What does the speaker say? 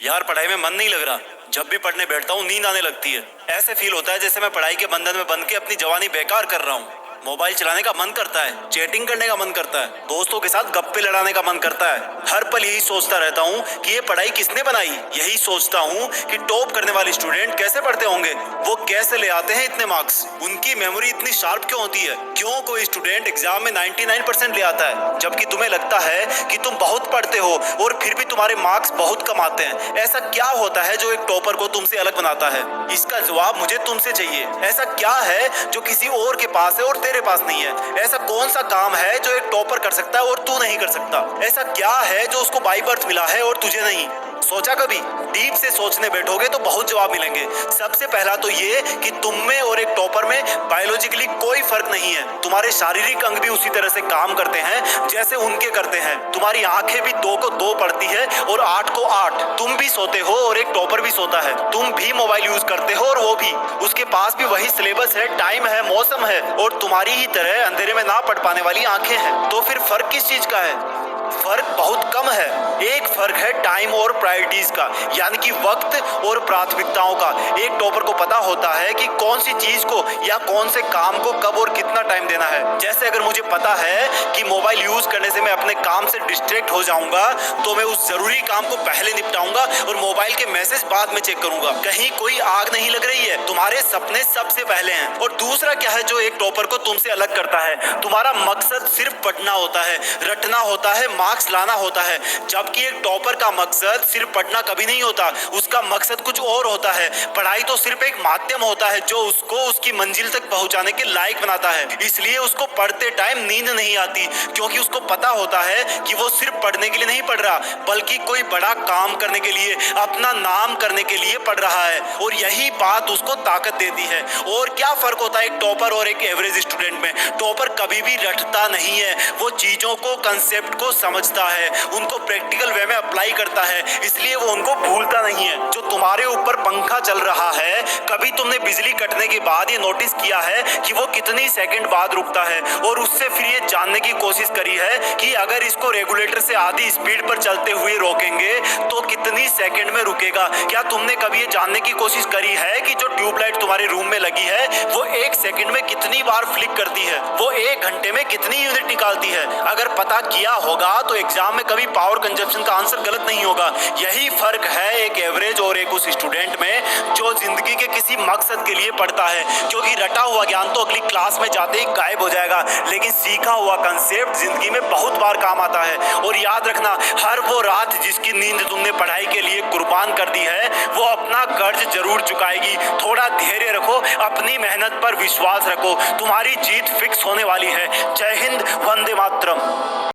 यार पढ़ाई में मन नहीं लग रहा। जब भी पढ़ने बैठता हूँ नींद आने लगती है। ऐसे फील होता है जैसे मैं पढ़ाई के बंधन में बंध के अपनी जवानी बेकार कर रहा हूँ। मोबाइल चलाने का मन करता है, चैटिंग करने का मन करता है, दोस्तों के साथ गप्पे लड़ाने का मन करता है। हर पल यही सोचता रहता हूँ कि ये पढ़ाई किसने बनाई। यही सोचता हूँ कि टॉप करने वाले स्टूडेंट कैसे पढ़ते होंगे, वो कैसे ले आते हैं इतने मार्क्स, उनकी मेमोरी इतनी शार्प क्यों होती है, क्यों कोई स्टूडेंट एग्जाम में 99% ले आता है जबकि तुम्हें लगता है कि तुम बहुत पढ़ते हो और फिर भी तुम्हारे मार्क्स बहुत कम आते हैं। ऐसा क्या होता है जो एक टॉपर को तुमसे अलग बनाता है? इसका जवाब मुझे तुमसे चाहिए। ऐसा क्या है जो किसी और के पास है और तेरे पास नहीं है? ऐसा कौन सा काम है जो एक टॉपर कर सकता है और तू नहीं कर सकता? ऐसा क्या है जो उसको बाय बर्थ मिला है और तुझे नहीं? सोचा कभी? डीप से सोचने बैठोगे तो बहुत जवाब मिलेंगे। सबसे पहला तो ये कि तुम में और एक टॉपर में बायोलॉजिकली कोई फर्क नहीं है। तुम्हारे शारीरिक अंग भी उसी तरह से काम करते हैं जैसे उनके करते हैं। तुम्हारी आंखें भी 2 को 2 पढ़ती है और 8 को 8। तुम भी सोते हो और एक टॉपर भी सोता है। तुम भी मोबाइल यूज करते हो और वो भी। उसके पास भी वही सिलेबस है, टाइम है, मौसम है और तुम्हारी ही तरह अंधेरे में ना पढ़ पाने वाली आंखें हैं। तो फिर फर्क किस चीज का है? फर्क बहुत कम है। एक फर्क है टाइम और प्रायोरिटीज का, यानी कि वक्त और प्राथमिकताओं का। एक टॉपर को पता होता है कि कौन सी चीज को या कौन से काम को कब और कितना टाइम देना है। जैसे अगर मुझे पता है कि मोबाइल यूज करने से मैं अपने काम से डिस्ट्रैक्ट हो जाऊंगा तो मैं उस जरूरी काम को पहले निपटाऊंगा और मोबाइल के मैसेज बाद में चेक करूंगा। कहीं कोई आग नहीं लग रही है, तुम्हारे सपने सबसे पहले हैं। और दूसरा क्या है जो एक टॉपर को तुमसे अलग करता है? तुम्हारा मकसद सिर्फ पढ़ना होता है, रटना होता है, मार्क्स लाना होता है। जबकि एक टॉपर का मकसद सिर्फ पढ़ना कभी नहीं होता, उसका मकसद कुछ और होता है। पढ़ाई तो सिर्फ एक माध्यम होता है जो उसको उसकी मंजिल तक पहुंचाने के लायक बनाता है। इसलिए उसको पढ़ते टाइम नींद नहीं आती, क्योंकि उसको पता होता है कि वो सिर्फ पढ़ने के लिए नहीं पढ़ रहा बल्कि कोई बड़ा काम करने के लिए, अपना नाम करने के लिए पढ़ रहा है। और यही बात उसको ताकत देती है। और क्या फर्क होता है एक टॉपर और एक एवरेज स्टूडेंट में? टॉपर कभी भी रटता नहीं है, वो चीजों को, कंसेप्ट को समझता है, उनको प्रैक्टिकल वे में अप्लाई करता है, इसलिए वो उनको भूलता नहीं है। जो तुम्हारे ऊपर पंखा चल रहा है, कभी तुमने बिजली कटने के बाद ये नोटिस किया है कि वो कितनी सेकंड बाद रुकता है? और उससे फिर ये जानने की कोशिश करी है कि अगर इसको रेगुलेटर से आधी स्पीड पर चलते हुए रोकेंगे तो कितनी सेकंड में रुकेगा? क्या तुमने कभी ये जानने की कोशिश करी है कि जो ट्यूबलाइट तुम्हारे रूम में लगी है वो 1 सेकंड में कितनी बार फ्लिक करती है? वो 1 घंटे में कितनी यूनिट निकालती है? अगर पता किया होगा तो एग्जाम में कभी पावर कंजप्शन का आंसर गलत नहीं होगा। यही फर्क है एक एवरेज और एक उस स्टूडेंट में जो जिंदगी के किसी मकसद के लिए पढ़ता है। क्योंकि रटा हुआ ज्ञान तो अगली क्लास में जाते ही गायब हो जाएगा, लेकिन सीखा हुआ कंसेप्ट जिंदगी में बहुत बार काम आता है। और याद रखना, हर वो रात जिसकी नींद तुमने पढ़ाई के लिए कुर्बान कर दी है वो अपना कर्ज जरूर चुकाएगी। थोड़ा धैर्य रखो, अपनी मेहनत पर विश्वास रखो, तुम्हारी जीत फिक्स होने वाली है। जय हिंद, वंदे मातरम।